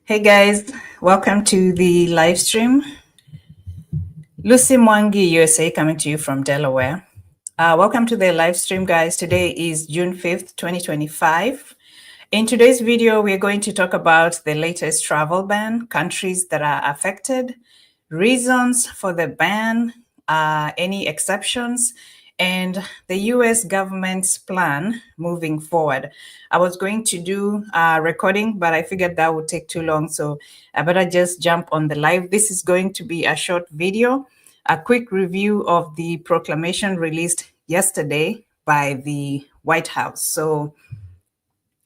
Hey guys, welcome to the live stream. Lucy Mwangi, USA, coming to you from Delaware. Welcome to the live stream, guys. Today is June 5th, 2025. In today's video, we're going to talk about the latest travel ban, countries that are affected, reasons for the ban, any exceptions, and the US government's plan moving forward. I was going to do a recording, but I figured that would take too long, so I better just jump on the live. This is going to be a short video, a quick review of the proclamation released yesterday by the White House. So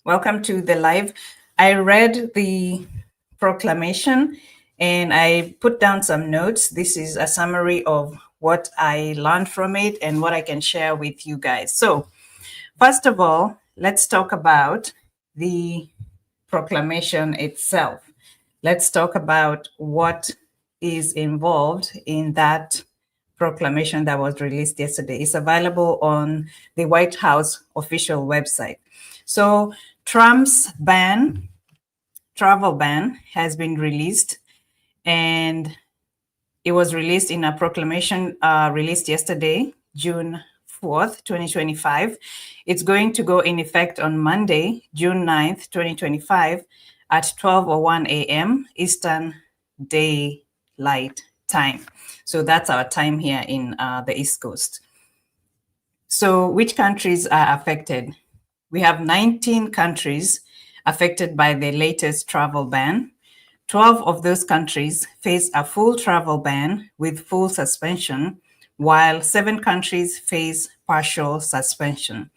welcome to the live. I read the proclamation and I put down some notes. This is a summary of what I learned from it and what I can share with you guys. So first of all, let's talk about the proclamation itself. Let's talk about what is involved in that proclamation that was released yesterday. It's available on the White House official website. So Trump's travel ban has been released, and it was released in a proclamation released yesterday, June 4th, 2025. It's going to go in effect on Monday, June 9th, 2025 at 12:01 a.m. Eastern Daylight Time. So that's our time here in the East Coast. So which countries are affected? We have 19 countries affected by the latest travel ban. 12 of those countries face a full travel ban with full suspension, while 7 countries face partial suspension.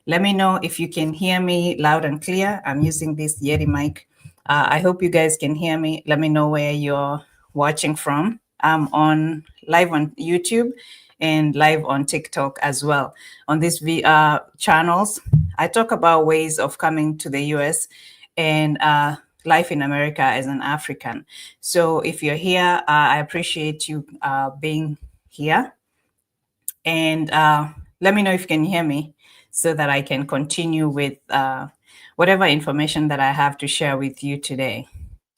Let me know if you can hear me loud and clear. I'm using this Yeti mic. I hope you guys can hear me. Let me know where you're watching from. I'm on live on YouTube and live on TikTok as well. On these channels, I talk about ways of coming to the US and life in America as an African. So if you're here, I appreciate you being here. And let me know if you can hear me so that I can continue with whatever information that I have to share with you today.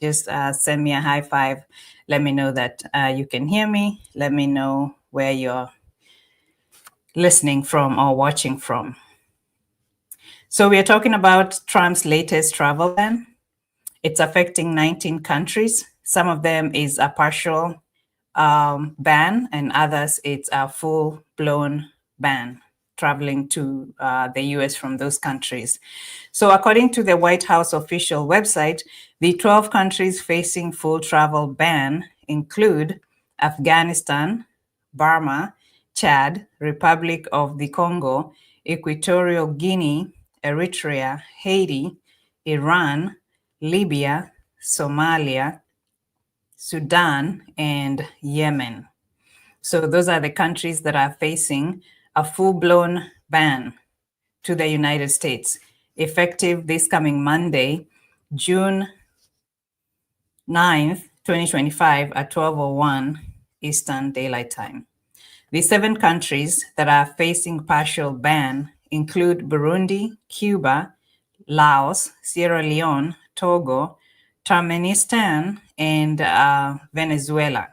Just send me a high five. Let me know that you can hear me. Let me know where you're listening from or watching from. So we are talking about Trump's latest travel ban. It's affecting 19 countries. Some of them is a partial ban, and others it's a full-blown ban traveling to the US from those countries. So according to the White House official website, the 12 countries facing full travel ban include Afghanistan, Burma, Chad, Republic of the Congo, Equatorial Guinea, Eritrea, Haiti, Iran, Libya, Somalia, Sudan, and Yemen. So those are the countries that are facing a full-blown ban to the United States, effective this coming Monday, June 9th, 2025 at 12:01 Eastern Daylight Time. The 7 countries that are facing partial ban include Burundi, Cuba, Laos, Sierra Leone, Togo, Turkmenistan, and Venezuela.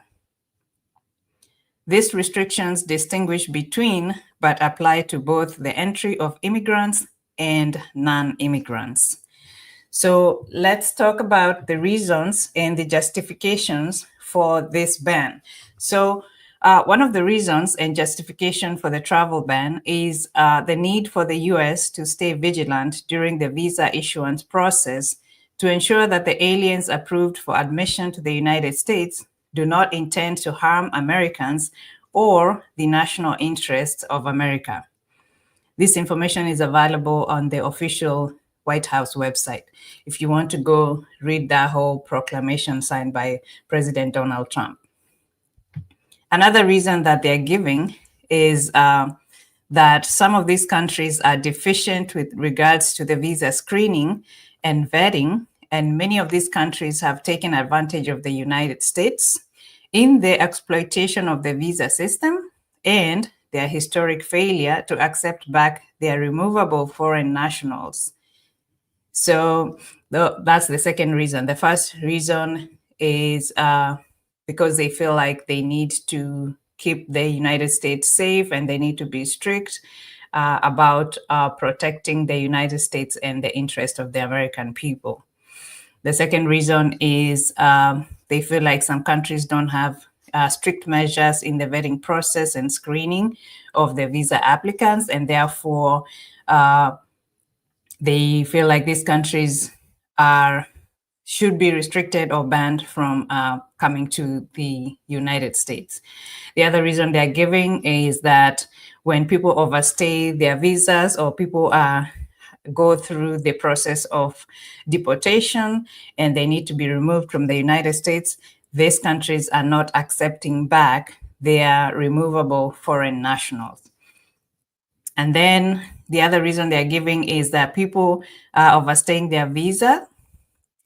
These restrictions distinguish between, but apply to both the entry of immigrants and non-immigrants. So let's talk about the reasons and the justifications for this ban. So one of the reasons and justification for the travel ban is the need for the US to stay vigilant during the visa issuance process to ensure that the aliens approved for admission to the United States do not intend to harm Americans or the national interests of America. This information is available on the official White House website if you want to go read that whole proclamation signed by President Donald Trump. Another reason that they're giving is that some of these countries are deficient with regards to the visa screening and vetting, and many of these countries have taken advantage of the United States in the exploitation of the visa system and their historic failure to accept back their removable foreign nationals. So that's the second reason. The first reason is because they feel like they need to keep the United States safe and they need to be strict about protecting the United States and the interest of the American people. The second reason is they feel like some countries don't have strict measures in the vetting process and screening of the visa applicants, and therefore they feel like these countries should be restricted or banned from coming to the United States. The other reason they're giving is that when people overstay their visas or people go through the process of deportation and they need to be removed from the United States, these countries are not accepting back their removable foreign nationals. And then the other reason they're giving is that people are overstaying their visa.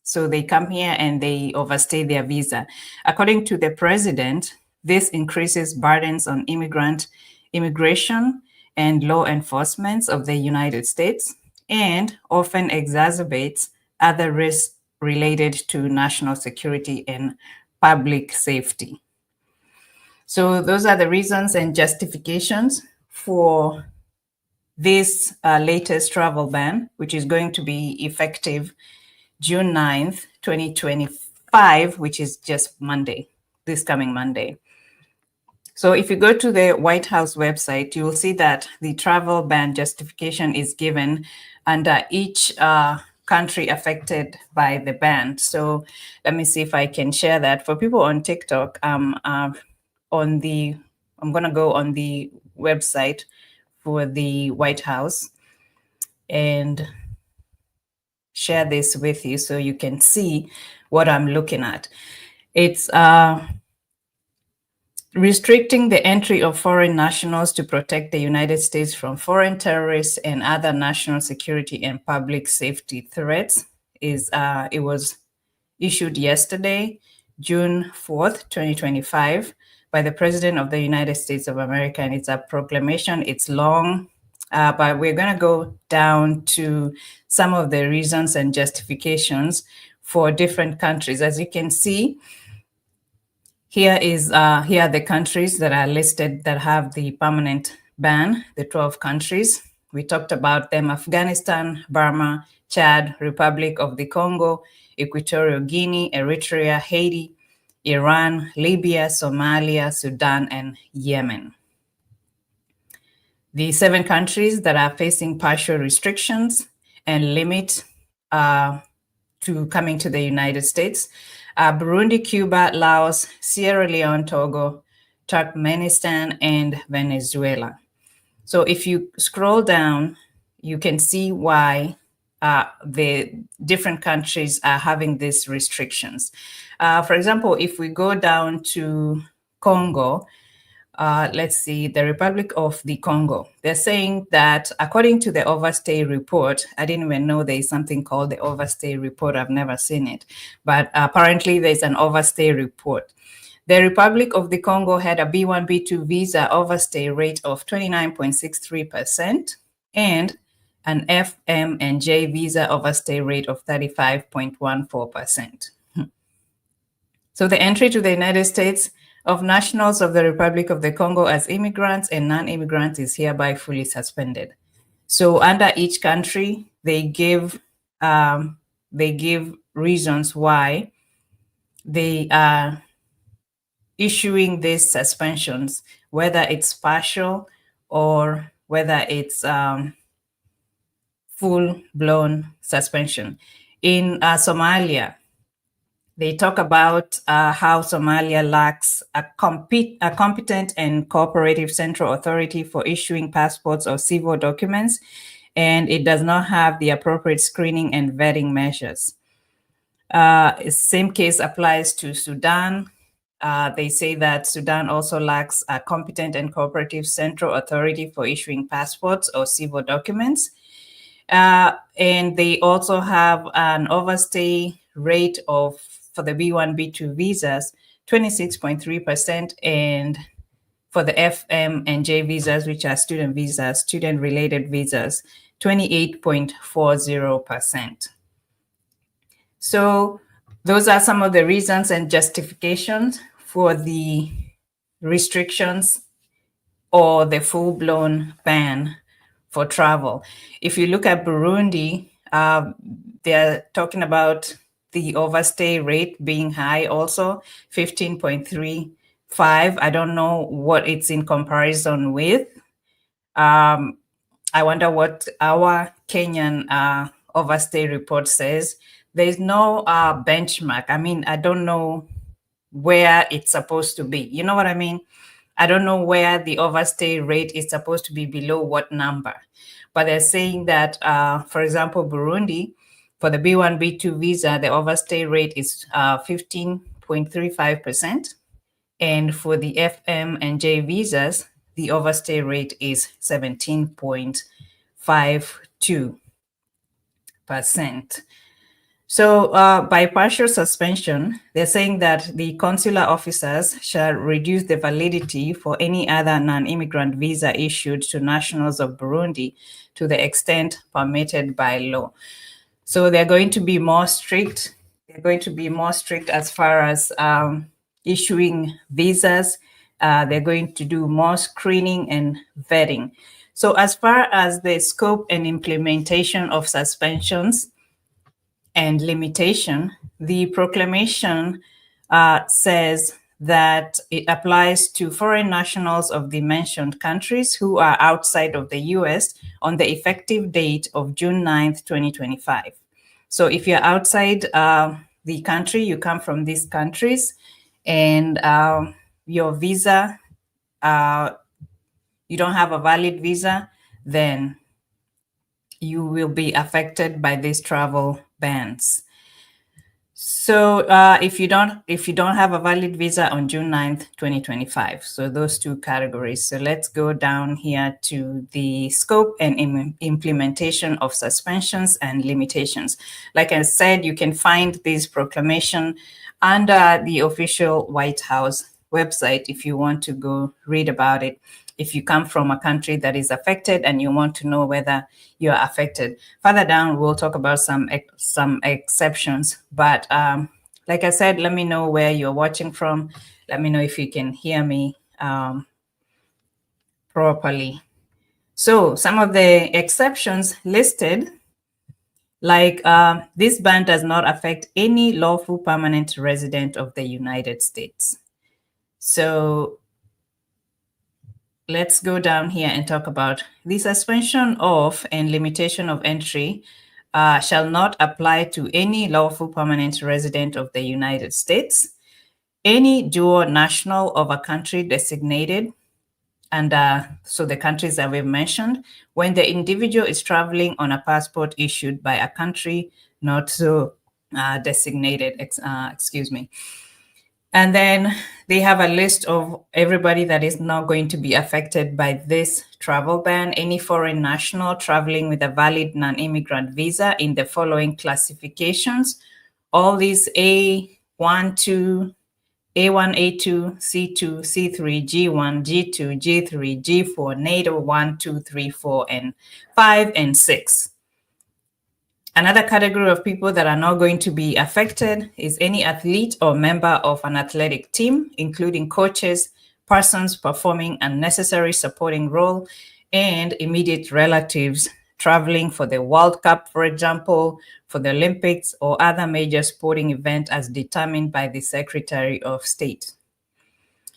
So they come here and they overstay their visa. According to the president, this increases burdens on immigration and law enforcement of the United States and often exacerbates other risks related to national security and public safety. So those are the reasons and justifications for this latest travel ban, which is going to be effective June 9th, 2025, which is just Monday, this coming Monday. So if you go to the White House website, you will see that the travel ban justification is given under each country affected by the ban. So let me see if I can share that. For people on TikTok, I'm going to go on the website for the White House and share this with you so you can see what I'm looking at. It's restricting the entry of foreign nationals to protect the United States from foreign terrorists and other national security and public safety threats. It was issued yesterday, June 4th, 2025, by the President of the United States of America, and it's a proclamation. It's long, but we're going to go down to some of the reasons and justifications for different countries. As you can see, here are the countries that are listed that have the permanent ban, the 12 countries. We talked about them: Afghanistan, Burma, Chad, Republic of the Congo, Equatorial Guinea, Eritrea, Haiti, Iran, Libya, Somalia, Sudan, and Yemen. The 7 countries that are facing partial restrictions and limit to coming to the United States are Burundi, Cuba, Laos, Sierra Leone, Togo, Turkmenistan, and Venezuela. So if you scroll down, you can see why the different countries are having these restrictions. For example, if we go down to Congo, let's see, the Republic of the Congo. They're saying that according to the overstay report, I didn't even know there's something called the overstay report. I've never seen it, but apparently there's an overstay report. The Republic of the Congo had a B1, B2 visa overstay rate of 29.63% and an FM and J visa overstay rate of 35.14%. So the entry to the United States of nationals of the Republic of the Congo as immigrants and non-immigrants is hereby fully suspended. So under each country, they give reasons why they are issuing these suspensions, whether it's partial or whether it's full-blown suspension. In Somalia, they talk about how Somalia lacks a competent and cooperative central authority for issuing passports or civil documents, and it does not have the appropriate screening and vetting measures. Same case applies to Sudan. They say that Sudan also lacks a competent and cooperative central authority for issuing passports or civil documents. And they also have an overstay rate for the B1, B2 visas, 26.3%, and for the FM and J visas, which are student visas, student-related visas, 28.40%. So those are some of the reasons and justifications for the restrictions or the full-blown ban for travel. If you look at Burundi, they're talking about the overstay rate being high also, 15.35. I don't know what it's in comparison with. I wonder what our Kenyan overstay report says. There's no benchmark. I mean, I don't know where it's supposed to be. You know what I mean? I don't know where the overstay rate is supposed to be below what number. But they're saying that, for example, Burundi, for the B1, B2 visa, the overstay rate is 15.35%. And for the FM and J visas, the overstay rate is 17.52%. So by partial suspension, they're saying that the consular officers shall reduce the validity for any other non-immigrant visa issued to nationals of Burundi to the extent permitted by law. So they're going to be more strict. They're going to be more strict as far as issuing visas. They're going to do more screening and vetting. So as far as the scope and implementation of suspensions and limitation, the proclamation says that it applies to foreign nationals of the mentioned countries who are outside of the US on the effective date of June 9th, 2025. So if you're outside the country, you come from these countries, and your visa, you don't have a valid visa, then you will be affected by these travel bans. So if you don't have a valid visa on June 9th, 2025, so those two categories. So let's go down here to the scope and implementation of suspensions and limitations. Like I said, you can find this proclamation under the official White House website if you want to go read about it. If you come from a country that is affected and you want to know whether you're affected. Further down, we'll talk about some exceptions. But like I said, let me know where you're watching from. Let me know if you can hear me properly. So some of the exceptions listed, like this ban does not affect any lawful permanent resident of the United States. So let's go down here and talk about the suspension of and limitation of entry shall not apply to any lawful permanent resident of the United States, any dual national of a country designated, and so the countries that we've mentioned, when the individual is traveling on a passport issued by a country not so designated, excuse me. And then they have a list of everybody that is not going to be affected by this travel ban. Any foreign national traveling with a valid non-immigrant visa in the following classifications. All these A1, 2, A1, A2, C2, C3, G1, G2, G3, G4, NATO 1, 2, 3, 4, and 5, and 6. Another category of people that are not going to be affected is any athlete or member of an athletic team, including coaches, persons performing a necessary supporting role, and immediate relatives traveling for the World Cup, for example, for the Olympics or other major sporting event as determined by the Secretary of State.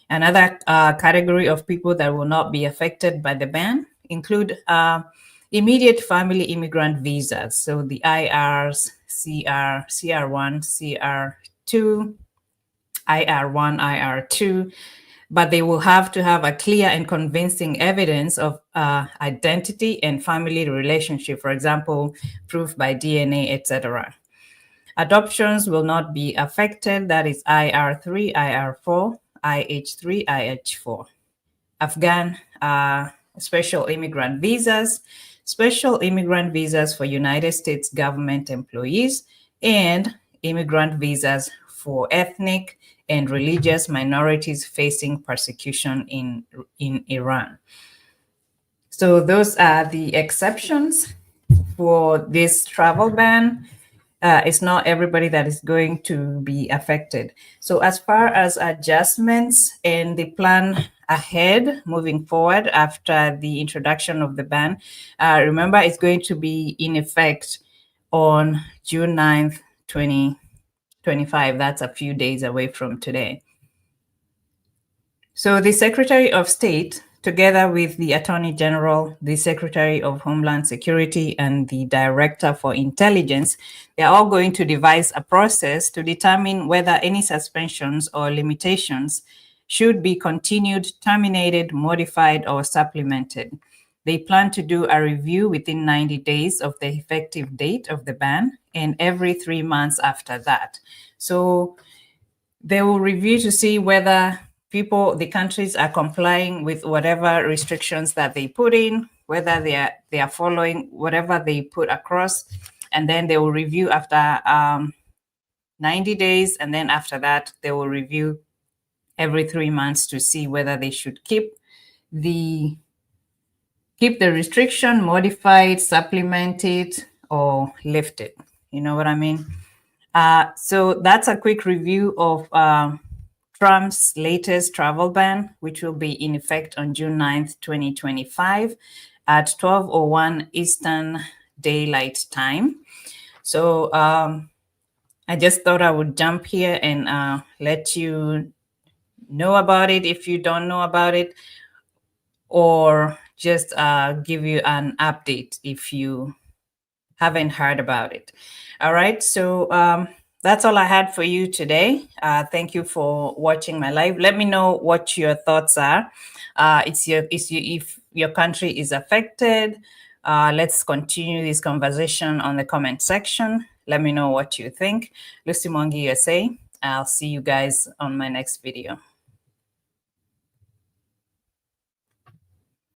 Another category of people that will not be affected by the ban include immediate family immigrant visas. So the IRs, CR1, CR2, IR1, IR2, but they will have to have a clear and convincing evidence of identity and family relationship, for example, proof by DNA, etc. Adoptions will not be affected. That is IR3, IR4, IH3, IH4. Afghan special immigrant visas, special immigrant visas for United States government employees, and immigrant visas for ethnic and religious minorities facing persecution in Iran. So those are the exceptions for this travel ban. it's not everybody that is going to be affected. So as far as adjustments and the plan ahead moving forward after the introduction of the ban, remember it's going to be in effect on June 9th, 2025. That's a few days away from today. So the Secretary of State, together with the Attorney General, the Secretary of Homeland Security, and the Director for Intelligence, they're all going to devise a process to determine whether any suspensions or limitations should be continued, terminated, modified, or supplemented. They plan to do a review within 90 days of the effective date of the ban and every 3 months after that. So they will review to see whether the countries are complying with whatever restrictions that they put in, whether they are following whatever they put across, and then they will review after 90 days, and then after that they will review every 3 months to see whether they should keep the restriction, modify it, supplement it, or lift it. You know what I mean? So that's a quick review of Trump's latest travel ban, which will be in effect on June 9th, 2025 at 12:01 Eastern Daylight Time. So I just thought I would jump here and let you know about it if you don't know about it, or just give you an update if you haven't heard about it. All right, so that's all I had for you today. Thank you for watching my live. Let me know what your thoughts are. If your country is affected. Let's continue this conversation on the comment section. Let me know what you think. Lucy Mwangi USA. I'll see you guys on my next video.